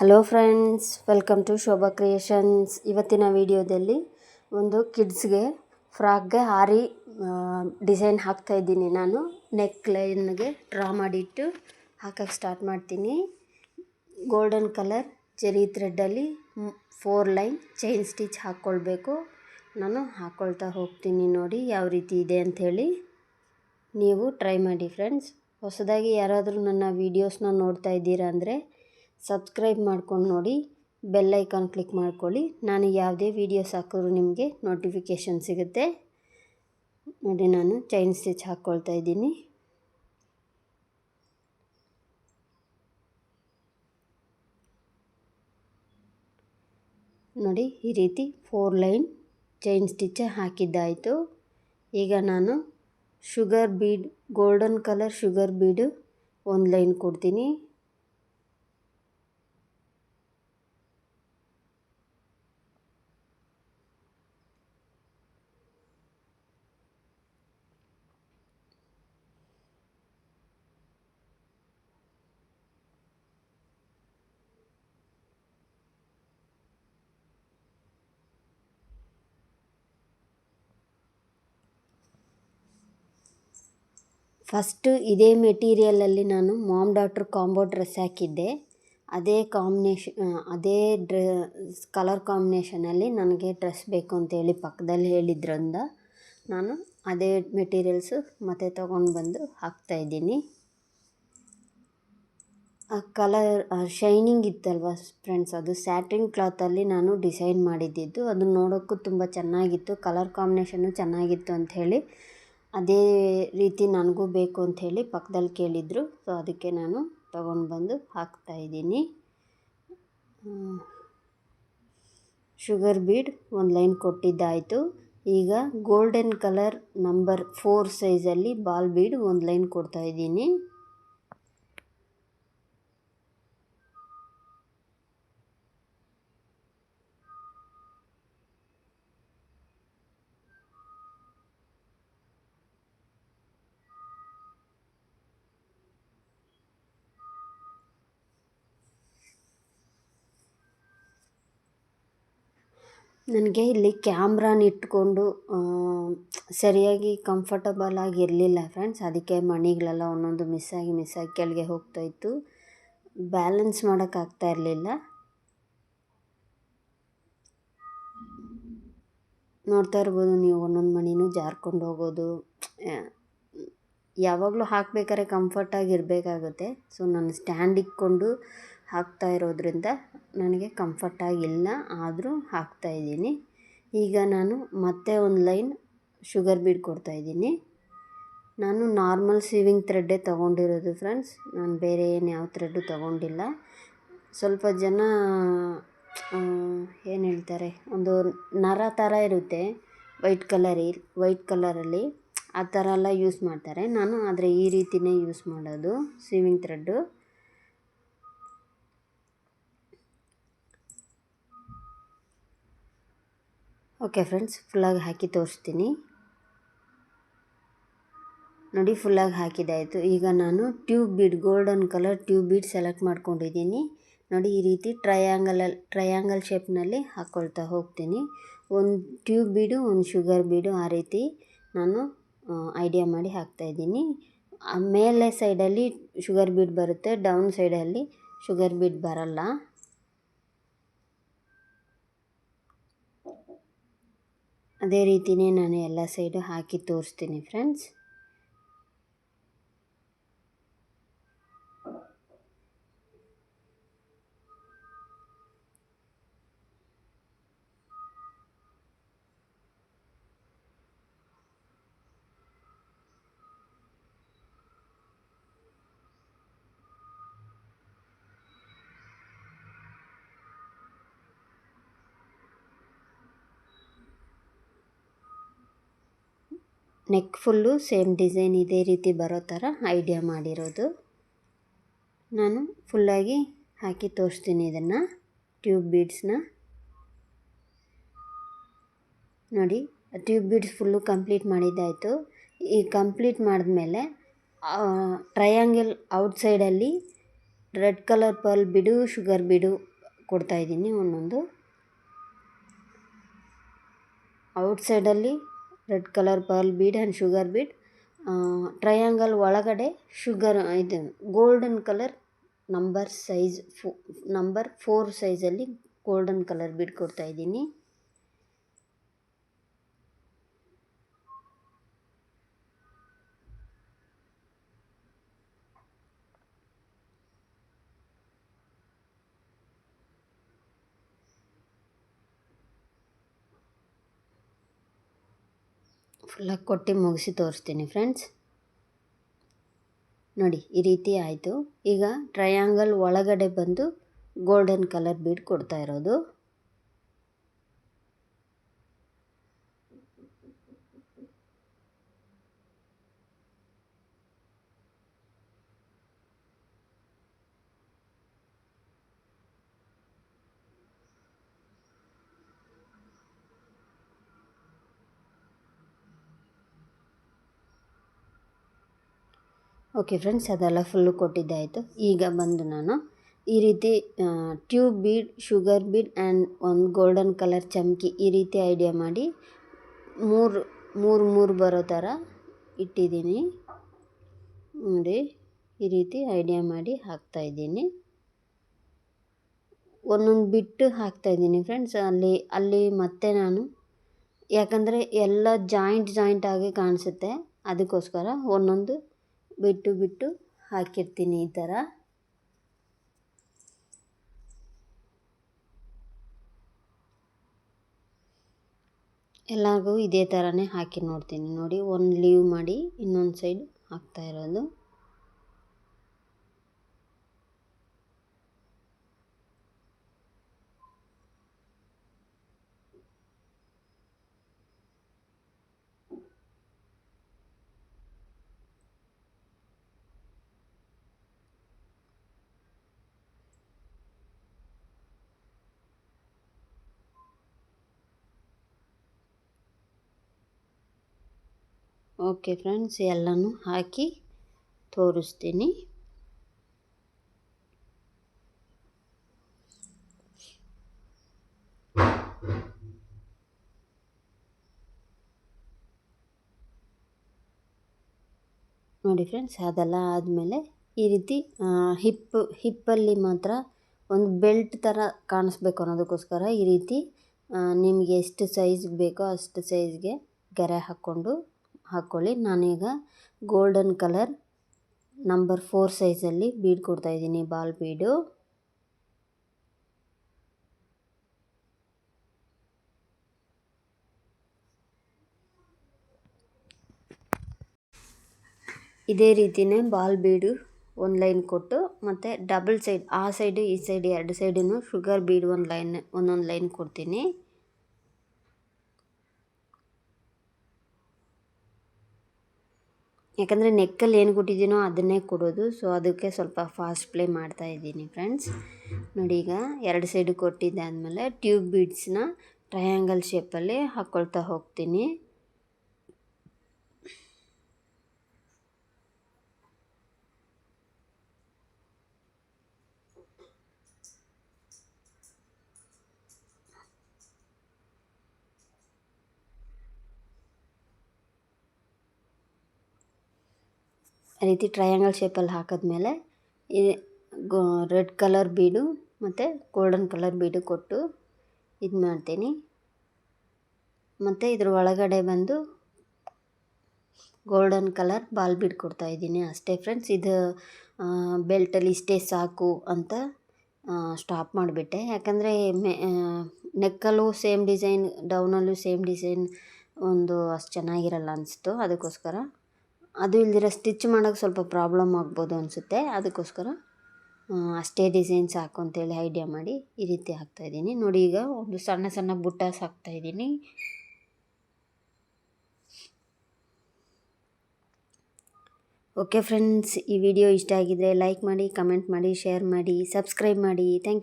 Hello friends, welcome to Shobha creations. ಇವತ್ತಿನ ವಿಡಿಯೋದಲ್ಲಿ ಒಂದು ಕಿಡ್ಸ್ಗೆ ಫ್ರಾಕ್ಗೆ ಆರಿ ಡಿಸೈನ್ ಹಾಕ್ತಾಯಿದ್ದೀನಿ. ನಾನು ನೆಕ್ ಲೈನ್ಗೆ ಡ್ರಾ ಮಾಡಿಟ್ಟು ಹಾಕಕ್ಕೆ ಸ್ಟಾರ್ಟ್ ಮಾಡ್ತೀನಿ. ಗೋಲ್ಡನ್ ಕಲರ್ ಜೆರಿ ಥ್ರೆಡ್ಡಲ್ಲಿ 4 ಲೈನ್ ಚೈನ್ ಸ್ಟಿಚ್ ಹಾಕ್ಕೊಳ್ಬೇಕು. ನಾನು ಹಾಕ್ಕೊಳ್ತಾ ಹೋಗ್ತೀನಿ. ನೋಡಿ ಯಾವ ರೀತಿ ಇದೆ ಅಂಥೇಳಿ ನೀವು ಟ್ರೈ ಮಾಡಿ ಫ್ರೆಂಡ್ಸ್. ಹೊಸದಾಗಿ ಯಾರಾದರೂ ನನ್ನ ವೀಡಿಯೋಸ್ನ ನೋಡ್ತಾ ಇದ್ದೀರಾ ಅಂದರೆ ಸಬ್ಸ್ಕ್ರೈಬ್ ಮಾಡ್ಕೊಂಡು ನೋಡಿ, ಬೆಲ್ ಐಕಾನ್ ಕ್ಲಿಕ್ ಮಾಡ್ಕೊಳ್ಳಿ. ನಾನು ಯಾವುದೇ ವೀಡಿಯೋಸ್ ಹಾಕಿದ್ರು ನಿಮಗೆ ನೋಟಿಫಿಕೇಷನ್ ಸಿಗುತ್ತೆ. ನೋಡಿ, ನಾನು ಚೈನ್ ಸ್ಟಿಚ್ ಹಾಕ್ಕೊಳ್ತಾ ಇದ್ದೀನಿ. ನೋಡಿ, ಈ ರೀತಿ 4 ಲೈನ್ ಚೈನ್ ಸ್ಟಿಚ್ ಹಾಕಿದ್ದಾಯಿತು. ಈಗ ನಾನು sugar bead, golden colour sugar bead 1 line ಕೊಡ್ತೀನಿ. ಫಸ್ಟು ಇದೇ ಮೆಟೀರಿಯಲಲ್ಲಿ ನಾನು ಮಾಮ್ ಡಾಟ್ರ್ ಕಾಂಬೋ ಡ್ರೆಸ್ ಹಾಕಿದ್ದೆ. ಅದೇ ಕಲರ್ ಕಾಂಬಿನೇಷನಲ್ಲಿ ನನಗೆ ಡ್ರೆಸ್ ಬೇಕು ಅಂತೇಳಿ ಪಕ್ಕದಲ್ಲಿ ಹೇಳಿದ್ರಿಂದ ನಾನು ಅದೇ ಮೆಟೀರಿಯಲ್ಸು ಮತ್ತೆ ತೊಗೊಂಡು ಬಂದು ಹಾಕ್ತಾಯಿದ್ದೀನಿ. ಆ ಕಲರ್ ಶೈನಿಂಗ್ ಇತ್ತಲ್ವ ಫ್ರೆಂಡ್ಸ್, ಅದು ಸ್ಯಾಟಿನ್ ಕ್ಲಾತಲ್ಲಿ ನಾನು ಡಿಸೈನ್ ಮಾಡಿದ್ದಿದ್ದು. ಅದು ನೋಡೋಕ್ಕೂ ತುಂಬ ಚೆನ್ನಾಗಿತ್ತು, ಕಲರ್ ಕಾಂಬಿನೇಷನ್ನು ಚೆನ್ನಾಗಿತ್ತು ಅಂಥೇಳಿ ಅದೇ ರೀತಿ ನನಗೂ ಬೇಕು ಅಂಥೇಳಿ ಪಕ್ಕದಲ್ಲಿ ಕೇಳಿದರು. ಸೊ ಅದಕ್ಕೆ ನಾನು ತೊಗೊಂಡು ಬಂದು ಹಾಕ್ತಾಯಿದ್ದೀನಿ. ಶುಗರ್ ಬೀಡ್ 1 ಲೈನ್ ಕೊಟ್ಟಿದ್ದಾಯಿತು. ಈಗ ಗೋಲ್ಡನ್ ಕಲರ್ ನಂಬರ್ 4 ಸೈಜಲ್ಲಿ ಬಾಲ್ ಬೀಡ್ 1 ಲೈನ್ ಕೊಡ್ತಾಯಿದ್ದೀನಿ. ನನಗೆ ಇಲ್ಲಿ ಕ್ಯಾಮ್ರಾನ ಇಟ್ಕೊಂಡು ಸರಿಯಾಗಿ ಕಂಫರ್ಟಬಲ್ ಆಗಿರಲಿಲ್ಲ ಫ್ರೆಂಡ್ಸ್. ಅದಕ್ಕೆ ಮಣಿಗಳೆಲ್ಲ ಒಂದೊಂದು ಮಿಸ್ಸಾಗಿ ಕೆಳಗೆ ಹೋಗ್ತಾಯಿತ್ತು. ಬ್ಯಾಲೆನ್ಸ್ ಮಾಡೋಕ್ಕಾಗ್ತಾ ಇರಲಿಲ್ಲ. ನೋಡ್ತಾ ಇರ್ಬೋದು ನೀವು, ಒಂದೊಂದು ಮಣಿನೂ ಜಾರ್ಕೊಂಡು ಹೋಗೋದು. ಯಾವಾಗಲೂ ಹಾಕಬೇಕಾದ್ರೆ ಕಂಫರ್ಟಾಗಿ ಇರಬೇಕಾಗುತ್ತೆ. ಸೊ ನಾನು ಸ್ಟ್ಯಾಂಡ್ ಇಟ್ಕೊಂಡು ಹಾಕ್ತಾ ಇರೋದ್ರಿಂದ ನನಗೆ ಕಂಫರ್ಟಾಗಿಲ್ಲ, ಆದರೂ ಹಾಕ್ತಾಯಿದ್ದೀನಿ. ಈಗ ನಾನು ಮತ್ತೆ 1 ಲೈನ್ ಶುಗರ್ ಬೀಡ್ ಕೊಡ್ತಾಯಿದ್ದೀನಿ. ನಾನು ನಾರ್ಮಲ್ ಸೀವಿಂಗ್ ಥ್ರೆಡ್ಡೇ ತೊಗೊಂಡಿರೋದು ಫ್ರೆಂಡ್ಸ್, ನಾನು ಬೇರೆ ಏನು ಯಾವ ಥ್ರೆಡ್ಡು ತೊಗೊಂಡಿಲ್ಲ. ಸ್ವಲ್ಪ ಜನ ಏನು ಹೇಳ್ತಾರೆ, ಒಂದು ನರ ಥರ ಇರುತ್ತೆ ವೈಟ್ ಕಲರಲ್ಲಿ, ಆ ಥರ ಎಲ್ಲ ಯೂಸ್ ಮಾಡ್ತಾರೆ. ನಾನು ಆದರೆ ಈ ರೀತಿಯೇ ಯೂಸ್ ಮಾಡೋದು ಸೀವಿಂಗ್ ಥ್ರೆಡ್ಡು. ಓಕೆ ಫ್ರೆಂಡ್ಸ್, ಫುಲ್ಲಾಗಿ ಹಾಕಿ ತೋರಿಸ್ತೀನಿ. ನೋಡಿ, ಫುಲ್ಲಾಗಿ ಹಾಕಿದಾಯಿತು. ಈಗ ನಾನು tube bead, golden colour tube bead select ಮಾಡ್ಕೊಂಡಿದ್ದೀನಿ. ನೋಡಿ, ಈ ರೀತಿ ಟ್ರಯಾಂಗಲ್ ಶೇಪ್ನಲ್ಲಿ ಹಾಕ್ಕೊಳ್ತಾ ಹೋಗ್ತೀನಿ. 1 ಟ್ಯೂಬ್ ಬೀಡು, 1 ಶುಗರ್ ಬೀಡು, ಆ ರೀತಿ ನಾನು ಐಡಿಯಾ ಮಾಡಿ ಹಾಕ್ತಾಯಿದ್ದೀನಿ. ಮೇಲೆ ಸೈಡಲ್ಲಿ ಶುಗರ್ ಬೀಡ್ ಬರುತ್ತೆ, ಡೌನ್ ಸೈಡಲ್ಲಿ ಶುಗರ್ ಬೀಡ್ ಬರಲ್ಲ. ಅದೇ ರೀತಿಯೇ ನಾನು ಎಲ್ಲ ಸೈಡು ಹಾಕಿ ತೋರಿಸ್ತೀನಿ friends. Neck full same design ಇದೇ ರೀತಿ ಬರೋ ಥರ ಐಡಿಯಾ ಮಾಡಿರೋದು. ನಾನು ಫುಲ್ಲಾಗಿ ಹಾಕಿ ತೋರಿಸ್ತೀನಿ ಇದನ್ನು, ಟ್ಯೂಬ್ ಬೀಡ್ಸ್ನ. ನೋಡಿ, ಟ್ಯೂಬ್ ಬೀಡ್ಸ್ ಫುಲ್ಲು ಕಂಪ್ಲೀಟ್ ಮಾಡಿದ್ದಾಯಿತು. ಈ ಕಂಪ್ಲೀಟ್ ಮಾಡಿದ್ಮೇಲೆ ಟ್ರಯಾಂಗಲ್ ಔಟ್ಸೈಡಲ್ಲಿ red colour pearl bead, sugar bead ಕೊಡ್ತಾಯಿದ್ದೀನಿ ಒಂದೊಂದು. ಔಟ್ಸೈಡಲ್ಲಿ red colour pearl bead and sugar bead, triangle ಒಳಗಡೆ ಇದು ಗೋಲ್ಡನ್ ಕಲರ್ ನಂಬರ್ 4 ಸೈಜಲ್ಲಿ ಗೋಲ್ಡನ್ ಕಲರ್ ಬೀಡ್ ಕೊಡ್ತಾಯಿದ್ದೀನಿ. ಫುಲ್ಲಾಗಿ ಕೊಟ್ಟು ಮುಗಿಸಿ ತೋರಿಸ್ತೀನಿ ಫ್ರೆಂಡ್ಸ್. ನೋಡಿ ಈ ರೀತಿ ಆಯಿತು. ಈಗ ಟ್ರಯಾಂಗಲ್ ಒಳಗಡೆ ಬಂದು ಗೋಲ್ಡನ್ ಕಲರ್ ಬೀಡ್ ಕೊಡ್ತಾ ಇರೋದು. ಓಕೆ ಫ್ರೆಂಡ್ಸ್, ಅದೆಲ್ಲ ಫುಲ್ಲು ಕೊಟ್ಟಿದ್ದಾಯಿತು. ಈಗ ಬಂದು ನಾನು ಈ ರೀತಿ tube bead, sugar bead and ಒಂದು ಗೋಲ್ಡನ್ ಕಲರ್ ಚಮಕಿ ಈ ರೀತಿ ಐಡಿಯಾ ಮಾಡಿ ಮೂರು ಬರೋ ಥರ ಇಟ್ಟಿದ್ದೀನಿ. ನೋಡಿ ಈ ರೀತಿ ಐಡಿಯಾ ಮಾಡಿ ಹಾಕ್ತಾಯಿದ್ದೀನಿ. ಒಂದೊಂದು ಬಿಟ್ಟು ಹಾಕ್ತಾಯಿದ್ದೀನಿ ಫ್ರೆಂಡ್ಸ್. ಅಲ್ಲಿ ಮತ್ತೆ ನಾನು, ಯಾಕಂದರೆ ಎಲ್ಲ ಜಾಯಿಂಟ್ ಆಗಿ ಕಾಣಿಸುತ್ತೆ, ಅದಕ್ಕೋಸ್ಕರ ಒಂದೊಂದು ಬಿಟ್ಟು ಹಾಕಿರ್ತೀನಿ ಈ ಥರ. ಎಲ್ಲರಿಗೂ ಇದೇ ಥರನೇ ಹಾಕಿ ನೋಡ್ತೀನಿ. ನೋಡಿ ಒಂದು ಲೀವ್ ಮಾಡಿ ಇನ್ನೊಂದು ಸೈಡ್ ಹಾಕ್ತಾ ಇರೋದು. ಓಕೆ ಫ್ರೆಂಡ್ಸ್, ಎಲ್ಲನೂ ಹಾಕಿ ತೋರಿಸ್ತೀನಿ. ನೋಡಿ ಫ್ರೆಂಡ್ಸ್, ಅದೆಲ್ಲ ಆದಮೇಲೆ ಈ ರೀತಿ ಹಿಪ್ಪಲ್ಲಿ ಮಾತ್ರ ಒಂದು ಬೆಲ್ಟ್ ಥರ ಕಾಣಿಸ್ಬೇಕು ಅನ್ನೋದಕ್ಕೋಸ್ಕರ ಈ ರೀತಿ ನಿಮಗೆ ಎಷ್ಟು ಸೈಜ್ ಬೇಕೋ ಅಷ್ಟು ಸೈಜ್ಗೆ ಗೆರೆ ಹಾಕ್ಕೊಳ್ಳಿ. ನಾನೀಗ ಗೋಲ್ಡನ್ ಕಲರ್ ನಂಬರ್ 4 ಸೈಜಲ್ಲಿ ಬೀಡ್ ಕೊಡ್ತಾಯಿದ್ದೀನಿ, ಬಾಲ್ ಬೀಡು. ಇದೇ ರೀತಿಯೇ ಬಾಲ್ ಬೀಡು ಒಂದು ಲೈನ್ ಕೊಟ್ಟು, ಮತ್ತು ಡಬಲ್ ಸೈಡ್, ಆ ಸೈಡು ಈ ಸೈಡ್ 2 ಸೈಡೂ ಶುಗರ್ ಬೀಡ್ ಒಂದೊಂದು ಲೈನ್ ಕೊಡ್ತೀನಿ. ಯಾಕಂದರೆ ನೆಕ್ಕಲ್ಲಿ ಏನು ಕೊಟ್ಟಿದ್ದೀನೋ ಅದನ್ನೇ ಕೊಡೋದು, ಸೊ ಅದಕ್ಕೆ ಸ್ವಲ್ಪ ಫಾಸ್ಟ್ ಪ್ಲೇ ಮಾಡ್ತಾಯಿದ್ದೀನಿ ಫ್ರೆಂಡ್ಸ್. ನೋಡಿ ಈಗ 2 ಸೈಡು ಕೊಟ್ಟಿದ್ದಾದಮೇಲೆ ಟ್ಯೂಬ್ ಬೀಡ್ಸ್ನ ಟ್ರಯಾಂಗಲ್ ಶೇಪಲ್ಲಿ ಹಾಕ್ಕೊಳ್ತಾ ಹೋಗ್ತೀನಿ. ಈ ರೀತಿ ಟ್ರಯಾಂಗಲ್ ಶೇಪಲ್ಲಿ ಹಾಕಿದ್ಮೇಲೆ ರೆಡ್ ಕಲರ್ ಬೀಡು ಮತ್ತು ಗೋಲ್ಡನ್ ಕಲರ್ ಬೀಡು ಕೊಟ್ಟು ಇದು ಮಾಡ್ತೀನಿ. ಮತ್ತು ಇದ್ರ ಒಳಗಡೆ ಬಂದು ಗೋಲ್ಡನ್ ಕಲರ್ ಬಾಲ್ ಬೀಡ್ ಕೊಡ್ತಾಯಿದ್ದೀನಿ ಅಷ್ಟೇ ಫ್ರೆಂಡ್ಸ್. ಇದು ಬೆಲ್ಟಲ್ಲಿ ಇಷ್ಟೇ ಸಾಕು ಅಂತ ಸ್ಟಾಪ್ ಮಾಡಿಬಿಟ್ಟೆ. ಯಾಕಂದರೆ ನೆಕ್ಕಲ್ಲೂ ಸೇಮ್ ಡಿಸೈನ್, ಡೌನಲ್ಲೂ ಸೇಮ್ ಡಿಸೈನ್ ಅಷ್ಟು ಚೆನ್ನಾಗಿರಲ್ಲ ಅನಿಸ್ತು. ಅದಕ್ಕೋಸ್ಕರ ಅದು ಇಲ್ದಿರ ಸ್ಟಿಚ್ ಮಾಡೋಕ್ಕೆ ಸ್ವಲ್ಪ ಪ್ರಾಬ್ಲಮ್ ಆಗ್ಬೋದು ಅನಿಸುತ್ತೆ. ಅದಕ್ಕೋಸ್ಕರ ಅಷ್ಟೇ ಡಿಸೈನ್ ಸಾಕು ಅಂತೇಳಿ ಐಡಿಯಾ ಮಾಡಿ ಈ ರೀತಿ ಹಾಕ್ತಾಯಿದ್ದೀನಿ. ನೋಡಿ ಈಗ ಒಂದು ಸಣ್ಣ ಸಣ್ಣ ಬುಟ್ಟಾಸ್ ಹಾಕ್ತಾಯಿದ್ದೀನಿ. ಓಕೆ ಫ್ರೆಂಡ್ಸ್, ಈ ವಿಡಿಯೋ ಇಷ್ಟ ಆಗಿದ್ರೆ ಲೈಕ್ ಮಾಡಿ, ಕಮೆಂಟ್ ಮಾಡಿ, ಶೇರ್ ಮಾಡಿ, ಸಬ್ಸ್ಕ್ರೈಬ್ ಮಾಡಿ. Thank you.